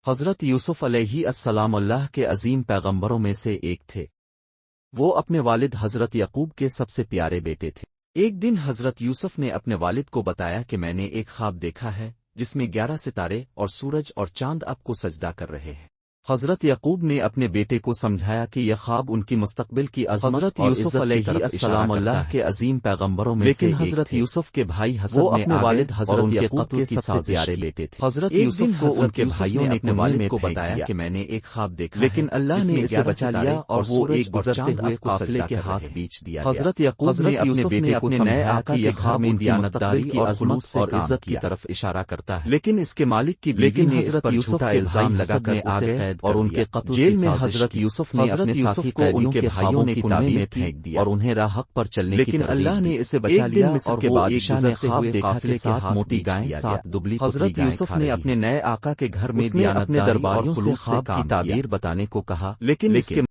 حضرت یوسف علیہ السلام اللہ کے عظیم پیغمبروں میں سے ایک تھے۔ وہ اپنے والد حضرت یعقوب کے سب سے پیارے بیٹے تھے۔ ایک دن حضرت یوسف نے اپنے والد کو بتایا کہ میں نے ایک خواب دیکھا ہے جس میں 11 ستارے اور سورج اور چاند آپ کو سجدہ کر رہے ہیں۔ حضرت یعقوب نے اپنے بیٹے کو سمجھایا کہ یہ خواب ان کی مستقبل کی عظمت حضرت اور یوسف عزت علیہ کی طرف السلام اشارہ اللہ کرتا کے ہے۔ عظیم پیغمبروں میں لیکن سے ایک حضرت تھے۔ یوسف کے بھائی حسد وہ نے اپنے والد حضرت ان کے یعقوب قتل کے کی سب سے سازش پیارے کی۔ بیٹے تھے۔ حضرت ایک یوسف دن کو ان حضرت کے یوسف بھائیوں نے اپنے کنویں والد میں کو پھینک بتایا دیا کہ میں نے ایک خواب دیکھا لیکن ہے اللہ جس نے میں اسے 11 بچا ستارے لیا اور اور وہ سورج ایک اور گزرتے چاند ہوئے آپ کو قافلے سجدہ کے کر ہاتھ رہے ہیں۔ بیچ دیا گیا۔ حضرت یعقوب حضرت نے اپنے یوسف بیٹے کو اپنے نئے سمجھایا آقا کہ کے یہ گھر خواب میں ان کی دیانتداری مستقبل کی اور عظمت خلوص اور سے کام عزت کی کیا۔ طرف اشارہ کرتا ہے۔ لیکن اس کے مالک کی بیوی لیکن نے اس حضرت پر یوسف جھوٹا کے الزام بھائی لگا حسد کر نے اسے آگے قید اور کر ان دیا۔ کے قتل جیل کی میں سازش حضرت کی۔ یوسف نے حضرت اپنے یوسف ساتھی کو ان قیدیوں کے کے بھائیوں بھائیوں نے کی کنویں تعبیر میں کی پھینک دیا اور انہیں راہ حق پر چلنے کی لیکن ترغیب اللہ دی۔ نے اسے بچا ایک لیا دن مصر اور کے وہ ایک بادشاہ نے گزرتے خواب ہوئے دیکھا قافلے کہ کے 7 ہاتھ موٹی بیچ گائیں دیا 7 گیا۔ دبلی حضرت پتلی گائیں یوسف کھا نے رہی اپنے ہیں۔ نئے آقا کے گھر میں اس نے اپنے دیانتداری اور درباریوں سے خلوص سے خواب کی کام کیا تعبیر بتانے کو کہا لیکن اس کے